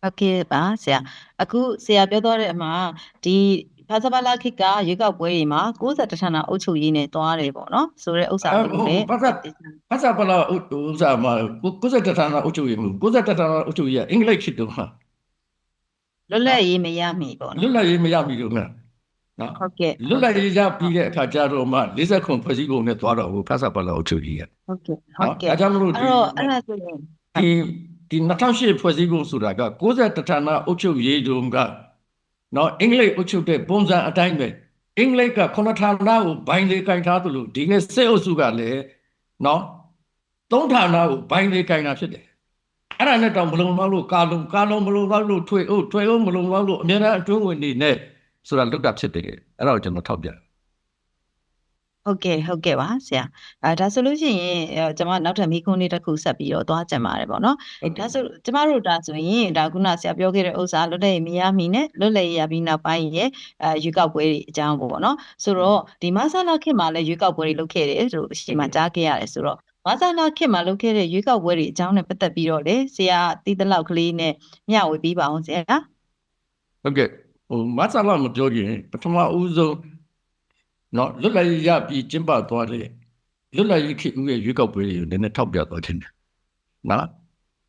Okay ပါဆရာအခုဆရာပြောသွားတဲ့အမှာဒီဖာစာပါလာခေတ်ကရွေးကောက်ပွဲတွေမှာ61ဌာနအုပ်ချုပ်ရေးနဲ့တွားတယ်ပေါ့နော်ဆိုတဲ့ဥစ္စာကိုလည်းဘာသာပလာဥစားမှာ60ဌာနအုပ်ချုပ်ရေးမှု60ဌာနအုပ်ချုပ်ရေးကအင်္ဂလိပ်ဖြစ်တော့မှာလွတ်လပ်ရေးမရမီပေါ့နော်လွတ်လပ်ရေးမရပြီလို့နော်ဟုတ်ကဲ့လွတ်လပ်ရေးရပြီးတဲ့အခါကျတော့မှ40ခုဖွဲ့စည်းပုံနဲ့သွားတော့ဘာသာပလာအုပ်ချုပ်ရေးဟုတ်ကဲ့ဒါကြောင့်မလို့အဲ့တော့အဲ့ဒါဆိုရင်ဒီ2008ဖွဲ့စည်းပုံဆိုတာက61ဌာနအုပ်ချုပ်ရေးတုန်းကအင်္ဂလိပ်အုပ်ချုပ်တဲ့ပုံစံအတိုင်းပဲအင်္ဂလိပ်က9ဌာနကိုဘိုင်းလေးကင်ထားသလိုဒီနေ့စစ်အုပ်စုကလည်း3ဌာနကိုဘိုင်းလေးကင်တာဖြစ်တယ်အဲ့ဒါနဲ့တောင်မလုံလောက်လို့ကာလုံမလုံလောက်လို့ထွေအုပ်မလုံလောက်လို့အများအားအတွင်းဝင်နေနဲ့ဆိုတာလွတ်တာဖြစ်တယ်အဲ့ဒါကိုကျွန်တော်ထောက်ပြဟုတ်ကဲ့ပါဆရာဒါဆိုလို့ရှိရင်ကျွန်မနောက်ထပ်မိခွန်းလေးတစ်ခုဆက်ပြီးတော့သွားကြမှာတယ်ပေါ့နော်ဒါဆိုကျမတို့ဒါဆိုရင်ဒါခုနဆရာပြောခဲ့တဲ့ဥစ္စာလွတ်လပ်ရေးမရမီနဲ့လွတ်လပ်ရေးရပြီးနောက်ပိုင်းရဲ့ရွေးကောက်ပွဲတွေအကြောင်းပေါ့နော်ဆိုတော့ဒီမဆလာခေတ်မှာလည်းရွေးကောက်ပွဲတွေလုပ်ခဲ့တယ်ဆိုရှေ့မှာကြားခဲ့ရတယ်ဆိုတော့မဆလာခေတ်မှာလုပ်ခဲ့တဲ့ရွေးကောက်ပွဲတွေအကြောင်းနဲ့ပတ်သက်ပြီးတော့လေဆရာသိသလောက်ကလေးနဲ့မျှဝေပေးပါအောင်ဆရာဟုတ်ကဲ့မဆလာမပြောရင်ပထမဦးဆုံးလွတ်လပ်ရေးရပြီးကျင်းပသွားတဲ့လွတ်လပ်ရေးခေတ်ဦးရဲ့ရွေးကောက်ပွဲတွေကိုနည်းနည်းထောက်ပြသွားခြင်းတယ်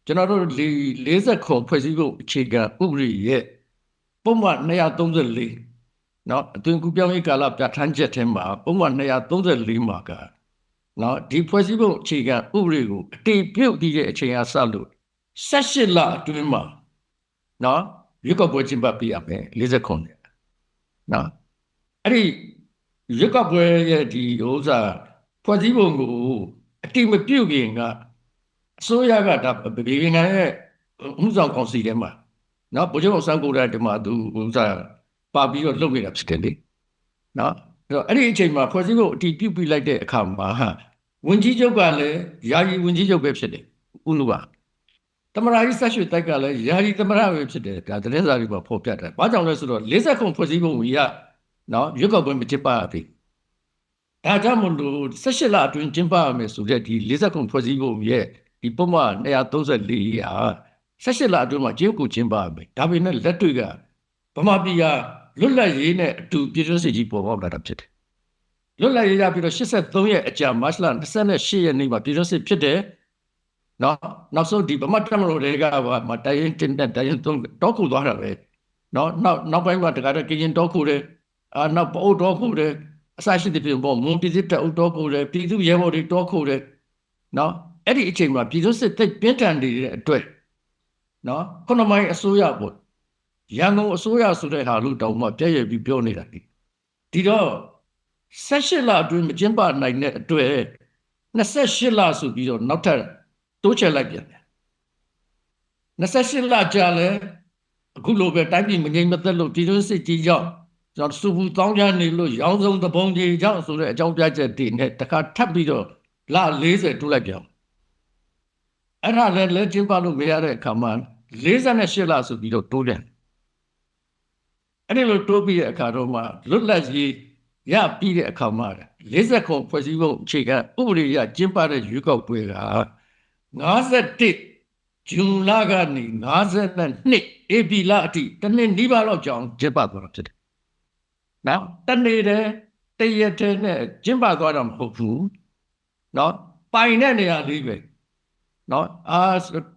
ကျွန်တော်တို့40ခုဖွဲ့စည်းပုံအခြေခံဥပဒေရဲ့ပုံမှန်234အသွင်ကူးပြောင်းရေးကာလပြဋ္ဌာန်းချက်ထဲမှာပုံမှန်234မှာကဒီဖွဲ့စည်းပုံအခြေခံဥပဒေကိုအတည်ပြုပြီးတဲ့အချိန်အစလို့18လအတွင်းမှာရွေးကောက်ပွဲကျင်းပပြရမယ်40ခုအဲ့ဒီရွေးကောက်ပွဲရဲ့ဒီဥစ္စာဖွဲ့စည်းပုံကိုအတိမပြုတ်ခင်ကအစိုးရကဒါဗီနိုင်ငံရဲ့ဥဆောင်ကောင်စီထဲမှာဗိုလ်ချုပ်အောင်ဆန်းကိုယ်တိုင်ဒီမှာသူဥစားပါပြီးတော့လုပ်နေတာဖြစ်တယ်လေအဲ့ဒီအချိန်မှာဖွဲ့စည်းပုံအတိပြုတ်ပြလိုက်တဲ့အခါမှာဝန်ကြီးချုပ်ကလည်းယာယီဝန်ကြီးချုပ်ပဲဖြစ်တယ်ဥလူကသမရာကြီးဆက်ရွှေတိုက်ကလည်းယာယီသမရပဲဖြစ်တယ်ဒါသတင်းစာတွေမှာဖော်ပြတယ်ဘာကြောင့်လဲဆိုတော့40ခုဖွဲ့စည်းပုံကြီးကရွေးကောက်ပွဲမကျင်းပရသေးဒါကြောင့်မလို့18လအတွင်းကျင်းပရမယ်ဆိုတဲ့ဒီ40ခုဖွဲ့စည်းပုံရဲ့ဒီပုံမှန်234ရာ18လအတွင်းမှာကျင်းပရမယ်ဒါပေမဲ့လက်တွေ့ကဗမာပြည်ကလွတ်လပ်ရေးနဲ့အတူပြည်တွင်းစစ်ကြီးပေါ်ပေါက်လာတာဖြစ်တယ်လွတ်လပ်ရေးရပြီးတော့83ရက်အကြာမတ်လ28ရက်နေ့မှာပြည်တွင်းစစ်ဖြစ်တယ်နောက်ဆုံးဒီဗမာတပ်မတော်တွေကတိုင်းရင်တင်တဲ့တိုင်းရင်သုံးတောခုသွားတာပဲနောက်ပိုင်းမှာတခါတည်းကရင်တောခုတယ်နောက်ပအိုတောခုတယ်အစရှိတဲ့ပြင်ပေါ့မွန်ပြည်စစ်တပ်တောခုတယ်ပြည်သူရဲဘော်တွေတောခုတယ်အဲ့ဒီအချိန်မှာပြည်သူစစ်သိပ်ပြင်းထန်နေတဲ့အတွက်ခုနမိုင်းအစိုးရပေါ့ရန်ကုန်အစိုးရဆိုတဲ့ဟာလို့တောင်မှပြည့်ရပြီးပြောနေတာဒီတော့18လအတွင်းမကျင်းပနိုင်တဲ့အတွက်28လဆိုပြီးတော့နောက်ထပ်တိုးချဲ့လိုက်ပြန်တယ်28လကြာလဲအခုလိုပဲတိုင်းပြည်မငြိမ်မသက်လို့ပြည်တွင်းစစ်ကြီးကြောင့်စူပူတောင်းကြနေလို့ရောင်းစုံတပုံကြီးကြောင့်ဆိုတဲ့အကြောင်းပြချက်တွေနဲ့တခါထပ်ပြီးတော့လ40တိုးလိုက်ပြန်အဲ့ဒါလည်းကျင်းပလို့မရတဲ့အခါမှာ48လဆိုပြီးတော့တိုးပြန်အဲ့ဒီလိုတိုးပြီးတဲ့အခါတော့မှလွတ်လပ်ရေးရပြီးတဲ့အခါမှာ40ခုဖွဲ့စည်းပုံအခြေခံဥပဒေရကျင်းပတဲ့ရွေးကောက်ပွဲက51ဇွန်လကနေ52ဧပြီလအထိတစ်နှစ်နီးပါးလောက်ကြာအောင်ကျင်းပသွားတာဖြစ်တယ်တနေ့တည်းရက်တည်းနဲ့ကျင်းပသွားတာမဟုတ်ဘူးပိုင်တဲ့နေရာလေးပဲ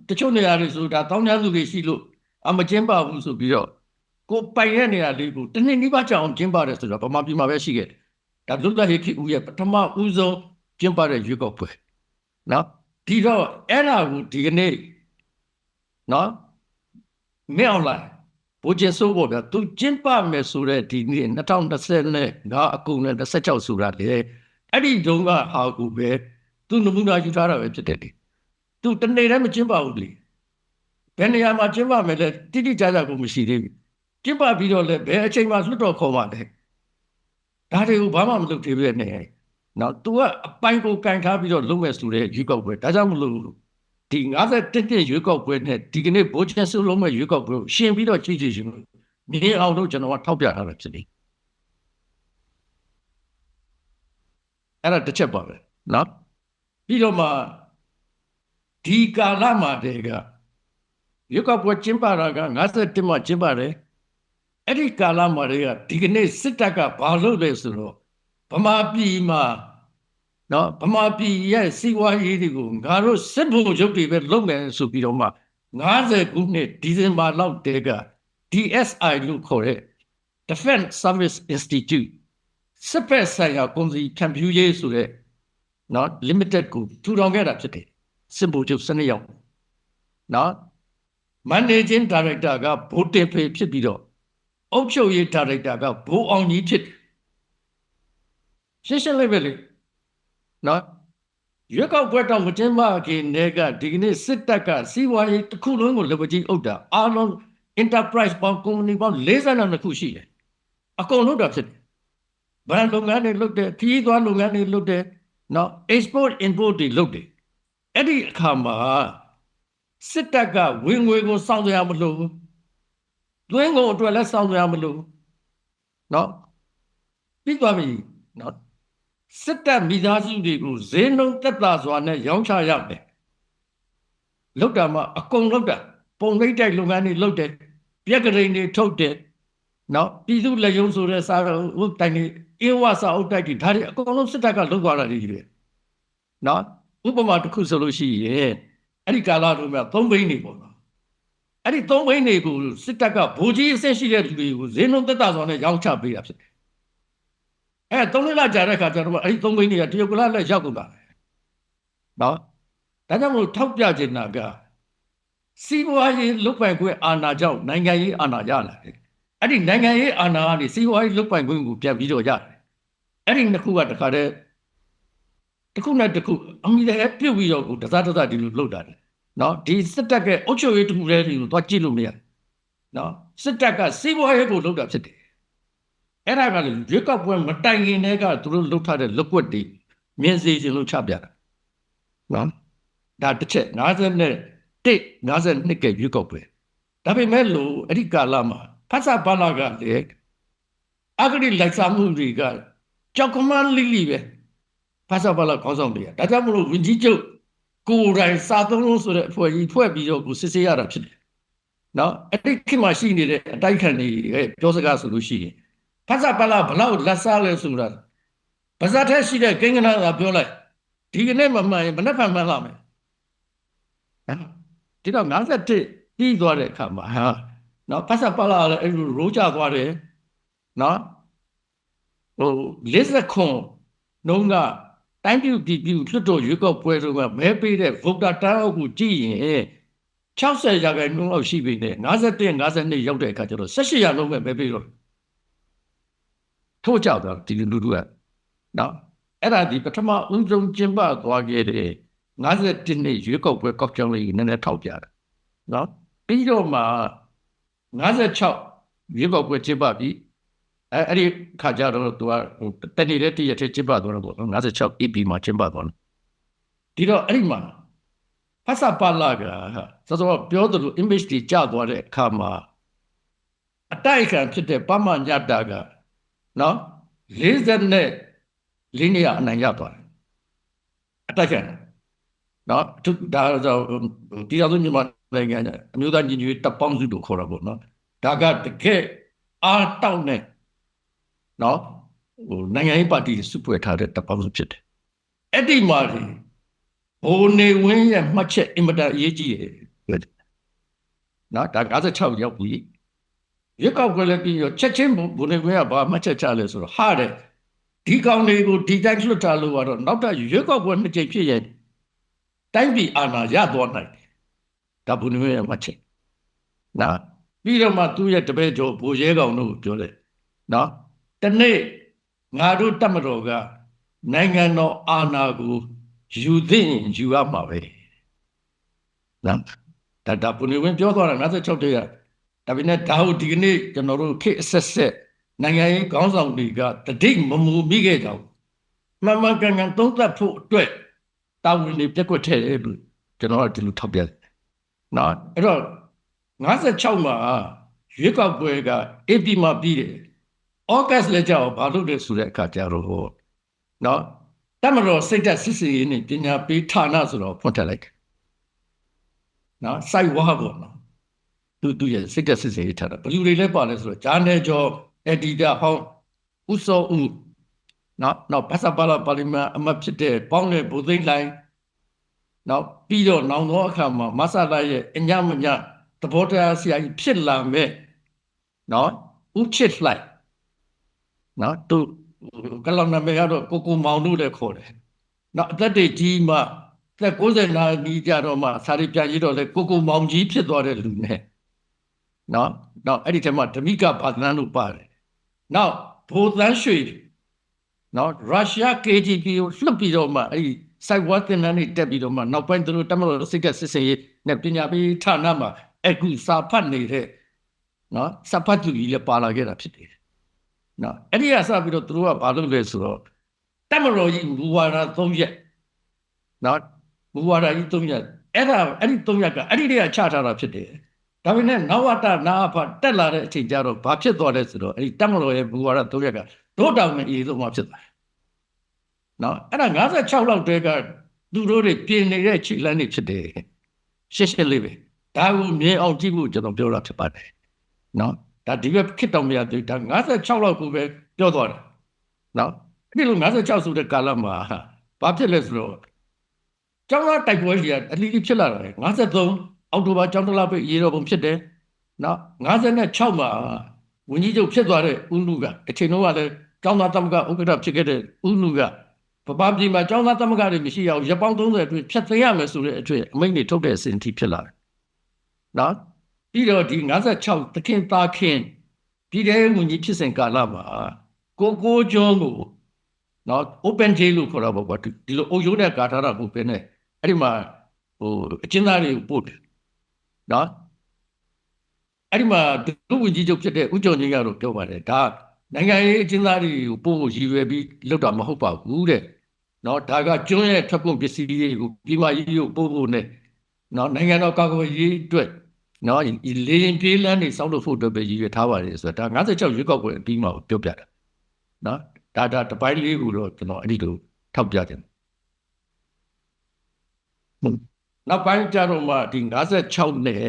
တချို့နေရာတွေဆိုဒါတောင်းကြသူတွေရှိလို့မကျင်းပဘူးဆိုပြီးတော့ကိုပိုင်တဲ့နေရာလေးကိုတစ်နှစ်နီးပါးကြာအောင်ကျင်းပတယ်ဆိုတော့ဗမာပြည်မှာပဲရှိခဲ့တယ်ဒါလွတ်လပ်ရေးခေတ်ဦးရဲ့ပထမဦးဆုံးကျင်းပတဲ့ရွေးကောက်ပွဲဒီတော့အဲ့ဒါကိုဒီကနေ့မင်းအောင်လိုက်ဘိုးကျစိုးပေါ့ဗျာသူကျင်းပမယ်ဆိုတဲ့ဒီနေ့2025အကုန်နဲ့26ဆိုတာလေအဲ့ဒီတုန်းကဟာကိုပဲသူနမူနာယူထားတာပဲဖြစ်တယ်လေသူတနေ့တည်းမကျင်းပဘူးလေဘယ်နေရာမှာကျင်းပမယ်လဲတိတိကျကျကိုမရှိသေးဘူးကျင်းပပြီးတော့လဲဘယ်အချိန်မှလွတ်တော်ခေါ်မှလဲဒါတွေကိုဘာမှမလုပ်သေးဘူးနဲ့သူကအပိုင်ကိုကင်ထားပြီးတော့လုပ်မယ်ဆိုတဲ့ရွေးကောက်ပွဲဒါကြောင့်မလို့ဒီ51နှစ်ရွေးကောက်ပွဲနဲ့ဒီကနေ့ဘိုးချန်စုလုံးမဲ့ရွေးကောက်ပွဲရှင်ပြီးတော့ကြည့်ရှင်မြင်အောင်လို့ကျွန်တော်ကထောက်ပြထားတာဖြစ်တယ်အဲ့ဒါတစ်ချက်ပါပဲပြီးတော့မှဒီကာလမှာတည်းက ရွေးကောက်ပွဲကျင်းပတာက51မှာကျင်းပတယ်အဲ့ဒီကာလမှာတွေကဒီကနေ့စစ်တပ်ကဘာလုပ်လဲဆိုတော့ဗမာပြည်မှာနော်ဗမာပြည်ရဲ့စီးပွားရေးတွေကိုငါတို့စစ်ဗိုလ်ချုပ်တွေပဲလုပ်မယ်ဆိုပြီးတော့မှ90ခုနှစ်ဒီဇင်ဘာလောက်တည်းက DSI လို့ခေါ်တဲ့ Defense Service Institute စစ်ဖက်ဆိုင်ရာကုန်စည်ဖြန့်ဖြူးရေးဆိုတဲ့နော် limited ကိုထူထောင်ခဲ့တာဖြစ်တယ်စစ်ဗိုလ်ချုပ်12ယောက်နော် managing director ကဗိုလ်တင်ဖေဖြစ်ပြီးတော့အုပ်ချုပ်ရေး director ကဘိုးအောင်ကြီးဖြစ်ရှင်းရှင်းလေးပဲလေနော်ရွေးကောက်ပွဲတော့မကျင်းပခင်တည်းကဒီကနေ့စစ်တပ်ကစီးပွားရေးတစ်ခုလုံးကိုလက်ဝကြီးအုပ်တာအားလုံး enterprise ပေါင်း company ပေါင်း42ခုရှိတယ်အကုန်လုံးတော့ဖြစ်တယ်ဘဏ်လုပ်ငန်းတွေလုပ်တယ်ခရီးသွားလုပ်ငန်းတွေလုပ်တယ်နော် export import တွေလုပ်တယ်အဲ့ဒီအခါမှာစစ်တပ်ကဝင်ငွေကိုစောင့်ကြရမလို့သွင်းကုန်အတွက်လည်းစောင့်ကြရမလို့နော်ပြီးသွားပြီနော်စစ်တပ်မိသားစုတွေကိုဈေးနှုန်းသက်သာစွာနဲ့ရောင်းချရမယ်လောက်တာမှအကုန်လောက်တာပုံနှိမ့်တိုက်လုပ်ငန်းတွေလုပ်တယ်ပြက်ကလေးတွေထုတ်တယ်နော်ပြည်သူလက်ရုံးဆိုတဲ့စာအုပ်တိုင်တွေအင်းဝစာအုပ်တိုက်တွေဒါတွေအကုန်လုံးစစ်တပ်ကလုပ်သွားတာကြီးပဲနော်ဥပမာတစ်ခုဆိုလို့ရှိရင်အဲ့ဒီကာလတုန်းက3ဘိန်းတွေပေါ့နော်အဲ့ဒီ3ဘိန်းတွေကိုစစ်တပ်ကဗိုလ်ကြီးအဆင့်ရှိတဲ့လူတွေကိုဈေးနှုန်းသက်သာစွာနဲ့ရောင်းချပေးတာဖြစ်တယ်3လကြာတဲ့ခါကျတော့အဲ့ဒီ3ဘိန်းတွေကတရုတ်ကလာလက်ရောက်ကုန်တာနော်ဒါကြောင့်မို့ထောက်ပြချင်တာကစီးပွားရေးလုတ်ပိုင်ခွင့်အာဏာကြောင့်နိုင်ငံရေးအာဏာရလာတယ်အဲ့ဒီနိုင်ငံရေးအာဏာကနေစီးပွားရေးလုတ်ပိုင်ခွင့်ကိုပြန်ပြီးတော့ရတယ်အဲ့ဒီနှစ်ခုကတခါတည်းတစ်ခုနဲ့တစ်ခုအမိလည်းပြုတ်ပြီးတော့ကိုတစားဒီလိုလုတ်တာတယ်နော်ဒီစစ်တပ်ကအုပ်ချုပ်ရေးတစ်ခုတည်းကိုသွားကြည့်လို့မရနော်စစ်တပ်ကစီးပွားရေးကိုလုတ်တာဖြစ်တယ်အဲ့ဒါကလည်းရွေးကောက်ပွဲမတိုင်ခင်တည်းကသူတို့လုတ်ထားတဲ့လွတ်ကွက်တွေမြင်စေချင်လို့ချပြတာနော်ဒါတစ်ချက်52ကရွေးကောက်ပွဲဒါပေမဲ့လို့အဲ့ဒီကာလမှာဖတ်စာဘာလာကလေအဂရိလိုက်စားမှုတွေကကြောက်ကမန်းလိလိပဲဖတ်စာဘာလာခေါင်းဆောင်တွေကဒါကြောင့်မလို့ဝင်းကြီးချုပ်ကိုယ်တိုင်စာသုံးလို့ဆိုတဲ့အဖွဲ့ကြီးဖွဲ့ပြီးတော့ကိုစစ်ဆေးရတာဖြစ်တယ်နော်အဲ့ဒီခေတ်မှာရှိနေတဲ့အတိုက်ခံတွေပြောစကားဆိုလို့ရှိရင်ဖတ်စာဘာလာဘလောက်လက်စားလဲဆိုတာပါဇာထဲရှိတဲ့ကိန်းဂဏကပြောလိုက်ဒီကနေ့မမှန်ရင်ဘယ်နှဖန်မှန်လာမယ်ဒီတော့51ပြီးသွားတဲ့အခါမှာဟာနော်ဖတ်စာပါလာလည်းအဲ့လိုရိုးကြသွားတယ်နော်ဟို50ခွန်နှုံးကတိုင်းပြည်ပြည်လွှတ်တော်ရွေးကောက်ပွဲတို့ကမဲပေးတဲ့ voter turnout ကိုကြည့်ရင်60%လောက်ရှိပြီနဲ့51-52ရောက်တဲ့အခါကျတော့18%လုံးပဲမဲပေးတော့ထို့ကြောင့်တော့ဒီလူတို့ကနော်အဲ့ဒါဒီပထမဦးဆုံးကျင်းပသွားခဲ့တဲ့51နှစ်ရွေးကောက်ပွဲကောက်ကြောင်းလေးနည်းနည်းထောက်ပြတာနော်ပြီးတော့မှ56ရွေးကောက်ပွဲကျင်းပပြီးအဲ့ဒီခါကျတော့သူကတနေတဲ့တရက်ထဲကျင်းပသွားတော့ပေါ့နော်56 EP မှာကျင်းပသွားတယ်ဒီတော့အဲ့ဒီမှာဖတ်စာပါလာကစောစောပြောသလို image တွေကျသွားတဲ့အခါမှာအတိုက်ခံဖြစ်တဲ့ပမညတာကနော်40နဲ့4နေရအနိုင်ရသွားတယ်အတိုက်ခံနော်ဒါတော့ဒီအောင်မြန်မာနိုင်ငံအမျိုးသားညီညွတ်ရေးတပ်ပေါင်းစုတို့ခေါ်တာပေါ့နော်ဒါကတကယ်အားတောက်နဲ့နော်ဟိုနိုင်ငံရေးပါတီစုဖွဲ့ထားတဲ့တပ်ပေါင်းစုဖြစ်တယ်အဲ့ဒီမှာဘိုးနေဝင်းရဲ့မှတ်ချက်အင်မတန်အရေးကြီးတယ်နော်ဒါ56ရောက်ပြီရွေးကောက်ပွဲလည်းပြီးရောချက်ချင်းဘိုးနေဝင်းကဘာမှတ်ချက်ချလဲဆိုတော့ဟာတဲ့ဒီကောင်တွေကိုဒီတိုင်းလွှတ်ထားလို့ကတော့နောက်ထပ်ရွေးကောက်ပွဲ2ကြိမ်ဖြစ်ရဲ့တိုင်းပြည်အာဏာရသွားနိုင်တယ်ဒါဘုံမျိုးရဲ့မှတ်ချက်နော်ပြီးတော့မှသူ့ရဲ့တပည့်ကျော်ဘိုးရဲကောင်တို့ပြောတယ်နော်တနေ့ငါတို့တမတော်ကနိုင်ငံတော်အာဏာကိုယူသိရင်ယူရမှာပဲနော်ဒါဘုံမျိုးပြောသွားတာ56တည်းကဒါပေမဲ့ဒါဟုတ်ဒီကနေ့ကျွန်တော်တို့ခေတ်အဆက်နိုင်ငံရေးခေါင်းဆောင်တွေကတတိမမူမိခဲ့ကြဘူးမှန်မှန်ကန်ကန်သုံးသပ်ဖို့အတွက်တာဝန်တွေပြက်ကွက်ထဲတယ်လို့ကျွန်တော်ကဒီလိုထောက်ပြတယ်နော်အဲ့တော့56မှာရွေးကောက်ပွဲက AP မှာပြီးတယ်ဩဂတ်လည်းကြောက်ဘာလို့လဲဆိုတဲ့အခါကျတော့နော်တမတော်စိတ်သက်စစ်စီရေးနဲ့ပညာပေးဌာနဆိုတော့ဖွင့်ထက်လိုက်နော်စိုက်ဝါပေါ့နော် သူရဲ့စိတ်သက်စစ်စေးထားတာဘလူတွေလည်းပါလဲဆိုတော့ဂျာနယ်ကျော်အက်ဒီတာဟောင်းဦးစောဦးနောက်ဘာသာပါလီမန်အမတ်ဖြစ်တဲ့ပေါင်းတဲ့ဗိုလ်သိန်းလှိုင်နောက်ပြီးတော့နောင်သောအခါမှာမဆလာရဲ့အညမညသဘောတရားဆရာကြီးဖြစ်လာမဲ့ဦးချစ်လှိုင်သူကလောင်နာမည်ကတော့ကိုမောင်တို့လည်းခေါ်တယ်နောက်အသက်တွေကြီးမှသက်90နာရီကြတော့မှစာရီပြန်ကြီးတော့လေကိုမောင်ကြီးဖြစ်သွားတဲ့လူနဲ့နောက်အဲ့ဒီထဲမှာဓမိကဘာသနန်းတို့ပါတယ်နောက်ဘိုးသန်းရွှေရုရှား KGB ကိုလှုပ်ပြီးတော့မှအဲ့ဒီစိုက်ဝါသင်တန်းတွေတက်ပြီးတော့မှနောက်ပိုင်းသူတို့တမလို့စိတ်ကစစ်စေးနဲ့ပညာပေးဌာနမှာအခုစာဖတ်နေတဲ့စာဖတ်သူကြီးလည်းပါလာခဲ့တာဖြစ်တယ်အဲ့ဒီကစပြီးတော့သူတို့ကဘာလုပ်လဲဆိုတော့တမလို့ကြီးမူဝါဒ3ရက်မူဝါဒကြီး3ရက်အဲ့ဒီ3ရက်ကအဲ့ဒီတည်းကချထားတာဖြစ်တယ်ဒါပေမဲ့နဝတနာဖတက်လာတဲ့အချိန်ကျတော့ဘာဖြစ်သွားလဲဆိုတော့အဲ့ဒီတမလို့ရဲ့မူဝါဒ3ရက်ကတို့တောင်နဲ့အေးဆုံးမှဖြစ်သွားအဲ့ဒါ56လောက်တည်းကသူတို့တွေပြင်နေတဲ့ခြေလမ်းတွေဖြစ်တယ်ရှင်းလေးပဲဒါကိုမြင်အောင်ကြည့်ဖို့ကျွန်တော်ပြောတာဖြစ်ပါတယ်ဒါဒီဘက်ခစ်တော်မရသေးဒါ56လောက်ကိုပဲပြောသွားတယ်အဲ့ဒီလို56ဆိုတဲ့ကာလမှာဘာဖြစ်လဲဆိုတော့ကျောင်းသားတိုက်ပွဲကြီးကအလီဖြစ်လာတယ်53အောက်တိုဘာကျောင်းတလားပဲရေတော်ပုံဖြစ်တယ်56မှာဝန်ကြီးချုပ်ဖြစ်သွားတဲ့ဦးနုကအချိန်တော့ကလည်းကျောင်းသားသမဂ္ဂဥက္ကဋ္ဌဖြစ်ခဲ့တဲ့ဦးနုကပပပြည်မှာကျောင်းသားသမဂ္ဂတွေမရှိအောင်ရပ်ပေါင်း30အတွင်းဖြတ်သိမ်းရမယ်ဆိုတဲ့အထွေအမိန့်တွေထုတ်တဲ့အစဉ်အထိဖြစ်လာတယ်ပြီးတော့ဒီ56တခင်သားခင်ပြည်ထောင်ဝန်ကြီးဖြစ်စဉ်ကာလမှာကိုကျော်ကိုopen jail လို့ခေါ်တာပေါ့ကွာဒီလိုအုပ်ရိုးနဲ့ကာထားတာကိုပဲနဲ့အဲ့ဒီမှာအကျဉ်းသားတွေကိုပို့တယ်အဲ့ဒီမှာဒုဝန်ကြီးချုပ်ဖြစ်တဲ့ဦးကျော်ကြီးကတော့ပြောပါတယ်ဒါနိုင်ငံရေးအကျဉ်းသားတွေကိုပို့ဖို့ရည်ရွယ်ပြီးလုပ်တာမဟုတ်ပါဘူးတဲ့ဒါကကျွန်းရဲ့ထွက်ကုန်ပစ္စည်းတွေကိုပြည်မကြီးကိုပို့ဖို့နဲ့နိုင်ငံတော်ကာကွယ်ရေးအတွက်လေရင်ပြေးလန်းနေစောင့်လို့ဖို့အတွက်ပဲရည်ရွယ်ထားပါတယ်ဆိုတော့ဒါ56ရွေးကောက်ပွဲအပြီးမှပြောပြတာဒါတပိုင်းလေးကိုတော့ကျွန်တော်အဲ့ဒီလိုထောက်ပြတယ်နောက်ပိုင်းကျတော့မှဒီ56နဲ့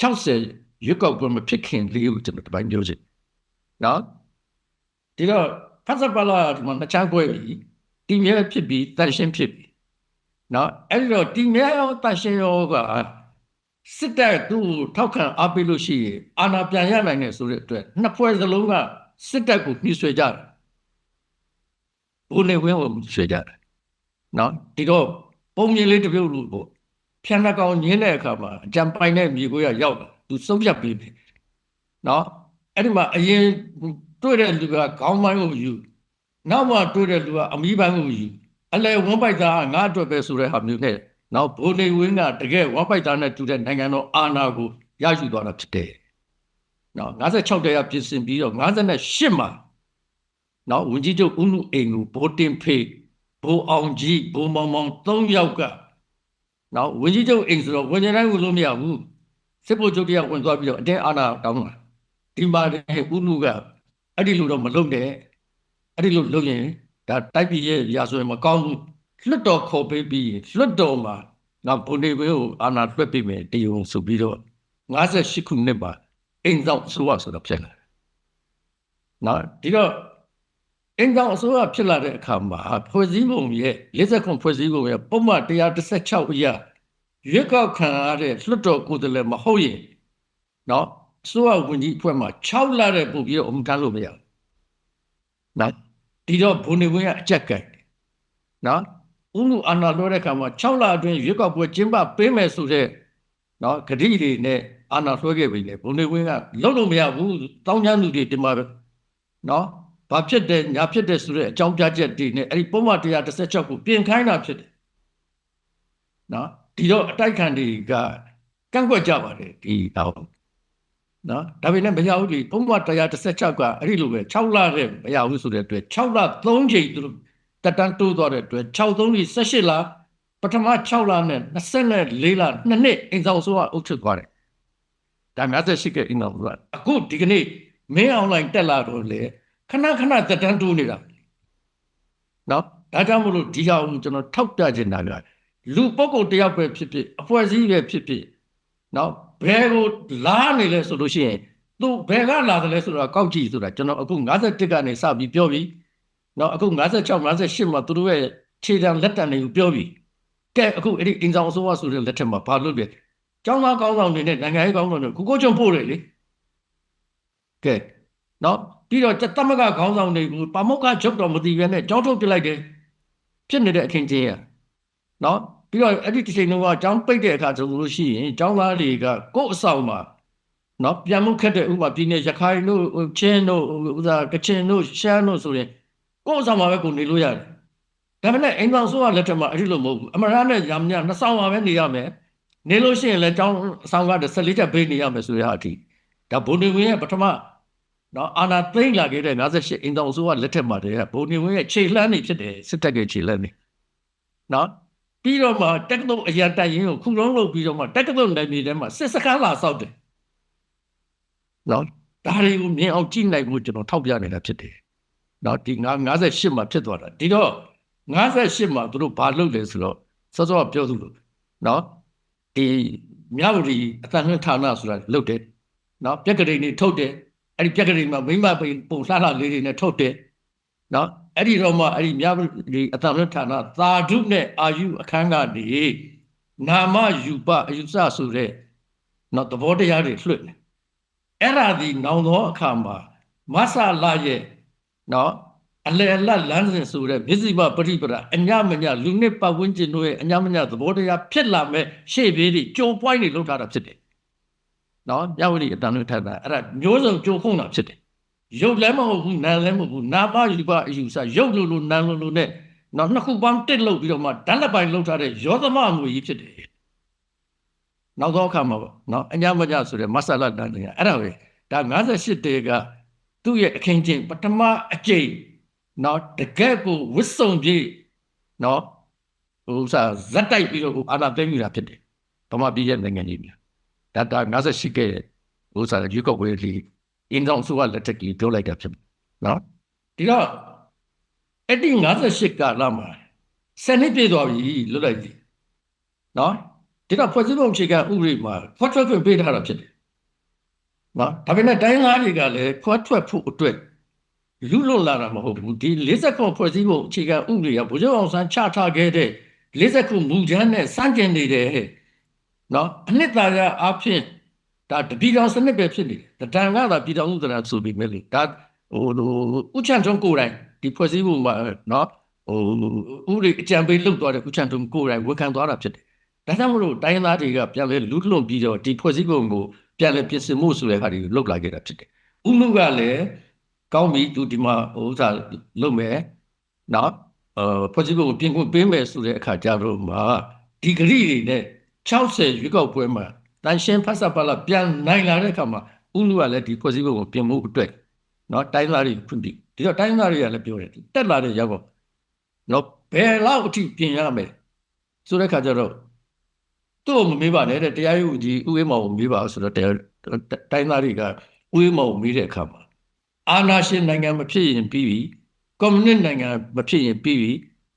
60ရွေးကောက်ပွဲမဖြစ်ခင်လေးကိုကျွန်တော်တပိုင်းပြောချင်ဒီတော့ဖတ်စပါလာဒီမှာနှစ်ချမ်းပွဲပြီးတီမြဲဖြစ်ပြီးတန်ရှင်းဖြစ်ပြီးအဲ့ဒီတော့တီမြဲရောတန်ရှင်းရောကစစ်တပ်သူ့ထောက်ခံအားပေးလို့ရှိရင်အာဏာပြန်ရနိုင်တယ်ဆိုတဲ့အတွက်နှစ်ဖွဲ့စလုံးကစစ်တပ်ကိုညှိဆွဲကြတယ်ဘုန်းနေဝင်းကိုဆွဲကြတယ်ဒီတော့ပုံမြင်လေးတစ်ပြုတ်လို့ပေါ့ဖြန်နှကောင်ညင်းတဲ့အခါမှာအကြံပိုင်တဲ့မြေကိုရောက်လာသူစုံပြတ်ပြီးပြီအဲ့ဒီမှာအရင်တွေ့တဲ့လူကခေါင်းပိုင်းကိုယူနောက်မှတွေ့တဲ့လူကအမီးပိုင်းကိုယူအလဲဝန်းပိုက်သားငါအတွက်ပဲဆိုတဲ့ဟာမျိုးနဲ့ဘိုးနေဝင်းကတကယ်ဝမ်းပိုက်သားနဲ့တူတဲ့နိုင်ငံတော်အာဏာကိုရယူသွားတာဖြစ်တယ်56တည်းကပြင်ဆင်ပြီးတော့58မှာဝန်ကြီးချုပ်ဦးနုအိမ်ကိုဘိုးတင်ဖေးဘိုးအောင်ကြီးဘိုးမောင်မောင်3ယောက်ကဝန်ကြီးချုပ်အိမ်ဆိုတော့ဝန်ကြီးတိုင်းဝင်လို့မရဘူးစစ်ဗိုလ်ချုပ်တရားဝင်သွားပြီးတော့အတင်းအာဏာတောင်းတာဒီမှာဦးနုကအဲ့ဒီလိုတော့မလုပ်နဲ့အဲ့ဒီလိုလုပ်ရင်ဒါတိုက်ပြည်ရဲ့ရာဇဝင်မကောင်းဘူးလွတ်တော်ခေါ်ပေးပြီးလွတ်တော်မှာဘုန်းနေဝင်းကိုအာဏာလွှဲပေးမယ်တရုံဆိုပြီးတော့58ခုနှစ်မှာအိမ်ဆောင်အစိုးရဆိုတော့ဖြစ်လာတယ်ဒီတော့အိမ်ဆောင်အစိုးရဖြစ်လာတဲ့အခါမှာဖွဲ့စည်းပုံရဲ့59ဖွဲ့စည်းပုံရဲ့ပုံမှန်116အရရွေးကောက်ခံရတဲ့လွတ်တော်ကိုယ်စားလှယ်မဟုတ်ရင်အစိုးရဝန်ကြီးအဖွဲ့မှာ6လတဲ့ပို့ပြီးတော့အမှုထမ်းလို့မရဘူးဒီတော့ဘုန်းနေဝင်းကအကြက်ကင်ဦးနုအာဏာလွှဲတဲ့အခါမှာ6လအတွင်းရွေးကောက်ပွဲကျင်းပပေးမယ်ဆိုတဲ့ဂတိတွေနဲ့အာဏာလွှဲခဲ့ပြီလေဘုန်းနေဝင်းကလုံးလို့မရဘူးတောင်းကျမ်းသူတွေဒီမှာဘာဖြစ်တယ်ညာဖြစ်တယ်ဆိုတဲ့အကြောင်းပြချက်တွေနဲ့အဲ့ဒီပုံမှန်116ကိုပြင်ခိုင်းတာဖြစ်တယ်ဒီတော့အတိုက်ခံတွေကကန့်ကွက်ကြပါတယ်ဒီတော့ဒါပေမဲ့မရဘူးဒီပုံမှန်116ကအဲ့ဒီလိုပဲ6လတဲ့မရဘူးဆိုတဲ့အတွက်6လ3ချိန်သူတို့တက်တန်းတိုးသွားတဲ့အတွက်6-3 18လပထမ6လနဲ့24လ2နှစ်အိမ်ဆောင်ဆိုအုပ်ချုပ်သွားတယ်ဒါ58ကအိမ်ဆောင်ဆိုအခုဒီကနေ့မင်းအွန်လိုင်းတက်လာတော့လေခဏတက်တန်းတိုးနေတာဒါကြောင့်မလို့ဒီဟာကိုကျွန်တော်ထောက်ပြချင်တာကလူပုဂ္ဂိုလ်တယောက်ပဲဖြစ်ဖြစ်အဖွဲ့အစည်းပဲဖြစ်ဖြစ်ဘ ဘယ်ကိုလာနေလဲဆိုလို့ရှိရင်သူဘယ်ကလာတယ်လဲဆိုတာကောက်ကြည့်ဆိုတာကျွန်တော်အခု51ကနေစပြီးပြောပြီးနော်အခု56 58မှာသူတို့ရဲ့ခြေတံလက်တံတွေကိုပြောပြီးကဲအခုအဲ့ဒီအင်ဆောင်အစိုးရဆိုတဲ့လက်ထက်မှာဘာလုပ်လဲကျောင်းသားကောင်းဆောင်တွေနဲ့နိုင်ငံရေးကောင်းဆောင်တွေကိုချုံပို့တယ်လေကဲနော်ပြီးတော့သမဂ္ဂခေါင်းဆောင်တွေကိုပါမုတ်ကချုပ်တော်မသိပဲနဲ့ကြောင်းထုတ်ပြလိုက်တယ်ဖြစ်နေတဲ့အခင်းချင်းရနော်ပြီးတော့အဲ့ဒီတစ်ချိန်လုံးကကျောင်းပိတ်တဲ့အခါဆိုလို့ရှိရင်ကျောင်းသားတွေကကိုယ့်အဆောင်မှာနော်ပြန်မှုခက်တဲ့ဥပမာပြည်နယ်ရခိုင်တို့ချင်းတို့ဥစားကချင်တို့ရှမ်းတို့ဆိုရင်ကိုယ့်အဆောင်မှာပဲကိုနေလို့ရတယ်ဒါပေမဲ့အိမ်ဆောင်ဆိုးကလက်ထက်မှာအဲ့ဒီလိုမဟုတ်ဘူးအမရနဲ့ရမညနှစ်ဆောင်မှာပဲနေရမယ်နေလို့ရှိရင်လည်းကျောင်းအဆောင်က14ချက်ပေးနေရမယ်ဆိုရအထိဒါဘုံနေဝင်ရဲ့ပထမနော်အာနာသိမ့်လာခဲ့တဲ့58အိမ်ဆောင်ဆိုးကလက်ထက်မှာတည်းကဘုံနေဝင်ရဲ့ခြေလှမ်းနေဖြစ်တယ်စစ်တပ်ရဲ့ခြေလှမ်းနေနော်ပြီးတော့မှတက္ကသိုလ်အရာတိုင်ရင်ကိုခုလုံးလုပ်ပြီးတော့မှတက္ကသိုလ်နယ်မြေထဲမှာစစ်စခန်းလာဆောက်တယ်နော်ဒါတွေကိုမြင်အောင်ကြည့်နိုင်ဖို့ကျွန်တော်ထောက်ပြနေတာဖြစ်တယ်နော်ဒီ58မှာဖြစ်သွားတာဒီတော့58မှာသူတို့ဘာလုပ်လဲဆိုတော့စောစောပြောသူလို့နော်ဒီမြဝတီအသံလွှင့်ဌာနဆိုတာလုပ်တယ်နော်ပြက်ကလေးတွေထုတ်တယ်အဲ့ဒီပြက်ကလေးမှာမိမပုံလှလှလေးတွေနဲ့ထုတ်တယ်နော်အဲ့ဒီတော့မှအဲ့ဒီမြဝတီအသံလွှင့်ဌာနသာဓုနဲ့အာယုအခန်းကနေနာမယူပအယူဆဆိုတဲ့နော်သဘောတရားတွေလွှတ်တယ်အဲ့ဒါဒီနောင်သောအခါမှာမဆလာရဲ့နော်အလယ်အလတ်လမ်းစဉ်ဆိုတဲ့မြစ်စီမပရိပဒအညမညလူနှစ်ပတ်ဝန်းကျင်တို့ရဲ့အညမညသဘောတရားဖြစ်လာမဲ့ရှေ့ပြေးတွေကြိုပွိုင်းတွေလောက်ထားတာဖြစ်တယ်နော်မြဝတီအတန်လွှတ်ထတာအဲ့ဒါမျိုးစုံကြိုခုံတာဖြစ်တယ်ရုပ်လည်းမဟုတ်ဘူးနာမ်လည်းမဟုတ်ဘူးနာမယူပအယူဆရုပ်လိုနာမ်လိုနဲ့နော်နှစ်ခုပေါင်းတစ်လုပ်ပြီးတော့မှဓာတ်လက်ပိုင်းလောက်ထားတဲ့ရောသမအမွေကြီးဖြစ်တယ်နောက်တော့အခါမှာပေါ့နော်အညမညဆိုတဲ့မဆလာတန်တွေကအဲ့ဒါပဲဒါ58တေကသူ့ရဲ့အခင်းချင်းပထမအကျိန်နော်တကယ်ကိုဝစ်စုံပြေးနော်ဟိုစားဇက်တိုက်ပြီးတော့အာဏာသိမ်းယူတာဖြစ်တယ်ဗမာပြည်ရဲ့နိုင်ငံကြီးများဒါ58ကဲဟိုစားရွေးကောက်ပွဲလေးအင်းဆောင်စုကလက်ထက်ကလေးပြောလိုက်တာဖြစ်နော်ဒီတော့အဲ့ဒီ58ကာလမှာ7နှစ်ပြည့်သွားပြီလွတ်လိုက်ပြီနော်ဒီတော့ဖွဲ့စည်းပုံအခြေခံဥပဒေမှာခွဲထွက်ခွင့်ပေးထားတာဖြစ်တယ်နော်ဒါပေမဲ့တိုင်းသားတွေကလည်းခွဲထွက်ဖို့အတွက်လူလွတ်လာတာမဟုတ်ဘူးဒီ49ဖွဲ့စည်းပုံအခြေခံဥပဒေကဗိုလ်ချုပ်အောင်ဆန်းချထားခဲ့တဲ့49မူချမ်းနဲ့စန့်ကျင်နေတယ်နော်အနှစ်သာရအဖြစ်ဒါတပြည်တော်စနစ်ပဲဖြစ်နေတယ်တံကသာပြည်တော်ဥဒရာဆိုပြီးမြဲလေဒါဟိုဥချန်ထုံးကိုယ်တိုင်ဒီဖွဲ့စည်းပုံမှာနော်ဟိုဥပဒေအကြံပေးလုပ်သွားတဲ့ဥချန်ထုံးကိုယ်တိုင်ဝန်ခံသွားတာဖြစ်တယ်ဒါကြောင့်မလို့တိုင်းသားတွေကပြန်လဲလူလွတ်ပြီးတော့ဒီဖွဲ့စည်းပုံကိုပြန်လဲပြင်ဆင်မှုဆိုတဲ့အခါတွေလုပ်လာခဲ့တာဖြစ်တယ်ဥလူကလည်းကောင်းပြီသူဒီမှာဟိုစားလုပ်မယ်နော်ဖွဲ့စည်းပုံကိုပြင်ခွင့်ပေးမယ်ဆိုတဲ့အခါကျတော့မှဒီဂရိတွေနဲ့60ရွေးကောက်ပွဲမှာတန်ရှင်းဖတ်စာပါလာပြန်နိုင်လာတဲ့အခါမှာဥလူကလည်းဒီဖွဲ့စည်းပုံကိုပြင်မှုအတွက်နော်တိုင်းသားတွေဖွင့်ပြီးဒီတော့တိုင်းသားတွေကလည်းပြောတယ်တက်လာတဲ့ရောက်တော့နော်ဘယ်လောက်အထိပြင်ရမယ်ဆိုတဲ့အခါကျတော့သူ့ကိုမမေးပါနဲ့တဲ့တရားရုံးကြီးဥအေးမောင်ကိုမေးပါဆိုတော့တိုင်းသားတွေကဥအေးမောင်ကိုမေးတဲ့အခါမှာအာဏာရှင်နိုင်ငံမဖြစ်ရင်ပြီးပြီကွန်မြူနစ်နိုင်ငံမဖြစ်ရင်ပြီးပြီ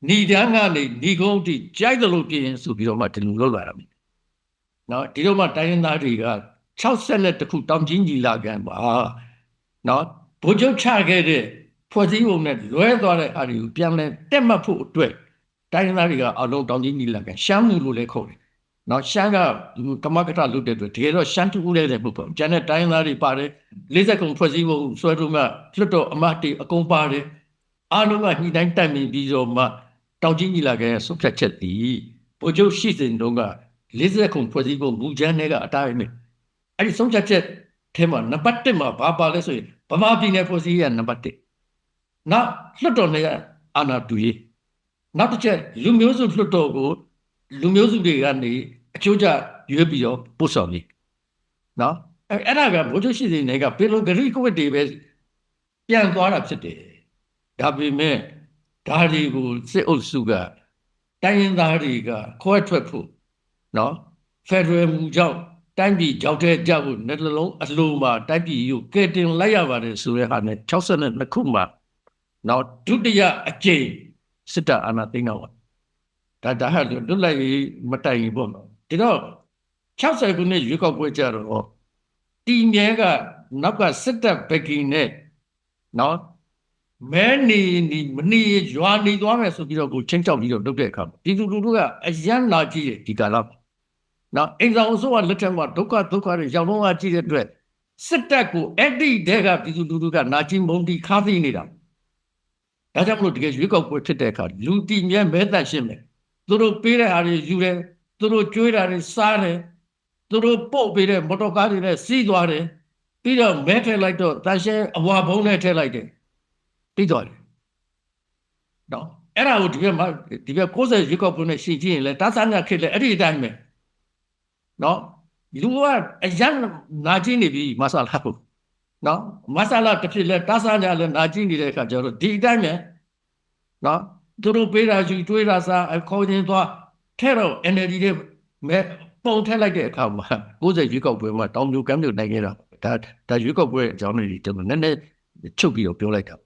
ဏီတန်းကနေဏီကုန်းအထိကြိုက်တယ်လို့ပြင်ဆိုပြီးတော့မှဒီလိုလုပ်လာတာပြီနော်ဒီတော့မှတိုင်းသားတွေက62ခုတောင်ကြီးညီလာခံပါနော်ဗိုလ်ချုပ်ချခဲ့တဲ့ဖွဲ့စည်းပုံနဲ့လွဲသွားတဲ့အားတွေကိုပြန်လဲတက်မှတ်ဖို့အတွက်တိုင်းသားတွေကအလုံးတောင်ကြီးညီလာခံရှမ်းမှုလို့လည်းခေါ်တယ်နော်ရှမ်းကကမကထလုပ်တဲ့အတွက်တကယ်တော့ရှမ်းတူဦးတဲ့ပုဂ္ဂိုလ်ကျန်တဲ့တိုင်းသားတွေပါတယ်40ခုဖွဲ့စည်းပုံဆွဲထုတ်မှလွတ်တော်အမတ်တွေအကုန်ပါတယ်အားလုံးကညှိနှိုင်းတက်မြင်ပြီးတော့မှတောင်ကြီးညီလာခံရဲ့ဆုံးဖြတ်ချက်တည်ဗိုလ်ချုပ်ရှိစဉ်တုန်းက40ခုဖွဲ့စည်းပုံမူကြမ်းတွေကအတိုင်းနဲ့အဲ့ဒီဆုံးဖြတ်ချက်ထဲမှာနံပါတ်1မှာဘာပါလဲဆိုရင်ဗမာပြည်နယ်ဖွဲ့စည်းရနံပါတ်1နောက်လွတ်တော်နဲ့အာဏာတူရေးနောက်တစ်ချက်လူမျိုးစုလွတ်တော်ကိုလူမျိုးစုတွေကနေအကျိုးကျရွေးပြီးတော့ပို့ဆောင်နေနော်အဲ့ဒါကဗိုလ်ချုပ်ရှိစဉ်တွေကပေလိုဂရိကဝတ်တွေပဲပြန်သွားတာဖြစ်တယ်ဒါပေမဲ့ဒါတွေကိုစစ်အုပ်စုကတိုင်းရင်းသားတွေကခွဲထွက်ဖို့နော်ဖက်ဒရယ်မူကြောင့်တိုင်းပြည်ကြောက်တဲ့ကြောက်ဖို့netလုံးအလိုမှာတိုင်းပြည်ကိုကဲတင်လိုက်ရပါတယ်ဆိုတဲ့ဟာနဲ့62ခုမှာနောက်ဒုတိယအကြိမ်စစ်တပ်အာဏာသိမ်းတော့ဒါဟာလွတ်လပ်ရေးမတိုင်ဘူးပေါ့နော်ဒီတော့ 60ခုနှစ်ရွေးကောက်ပွဲကြတော့တီမြဲကနောက်ကစစ်တပ်ဘက်ကင်းနဲ့နော်မဲနေမနေရွာနေသွားမယ်ဆိုပြီးတော့ကိုချင်းချောက်ပြီးတော့လုပ်တဲ့အခါပြည်သူလူထုကအယံနာကြည့်ရဲ့ဒီကာလနော်အိမ်ဆောင်အစိုးရလက်ထက်မှာဒုက္ခတွေရောက်တော့ကြည့်တဲ့အတွက်စစ်တပ်ကိုအဲ့ဒီတဲကပြည်သူလူထုကနာကျင်မုန်းတီခါးသိနေတာဒါကြောင့်မလို့တကယ်ရွေးကောက်ပွဲဖြစ်တဲ့အခါလူတီမြဲမဲတန့်ရှင်းမယ်သူတို့ပေးတဲ့ဟာတွေယူတယ်သူတို့ကြွေးတာတွေစားတယ်သူတို့ပို့ပေးတဲ့မော်တော်ကားတွေနဲ့စီးသွားတယ်ပြီးတော့မဲထည့်လိုက်တော့တန်ရှင်းအဝါဘုံနဲ့ထည့်လိုက်တယ်ပြီးသွားတယ်နော်အဲ့ဒါကိုဒီဘက်60ရွေးကောက်ပွဲနဲ့ရှင်းကြည့်ရင်လဲတားစားညခစ်လဲအဲ့ဒီအတိုင်းပဲနော်လူကအရန်နာကျင်နေပြီမဆလာဖို့နော်မဆလာတစ်ဖြစ်လဲတားစားညလဲနာကျင်နေတဲ့အခါကျတော့ဒီအတိုင်းပဲနော်သူတို့ပေးတာယူတွေးတာစားခေါ်ရင်သွားထဲတော့ NLD တွေမဲပုံထက်လိုက်တဲ့အခါမှာ60ရွေးကောက်ပွဲမှာတောင်ပြိုကမ်းပြိုနိုင်ခဲ့တာဒါရွေးကောက်ပွဲအကြောင်းတွေကျွန်တော်နည်းနည်းချုပ်ပြီးတော့ပြောလိုက်တာ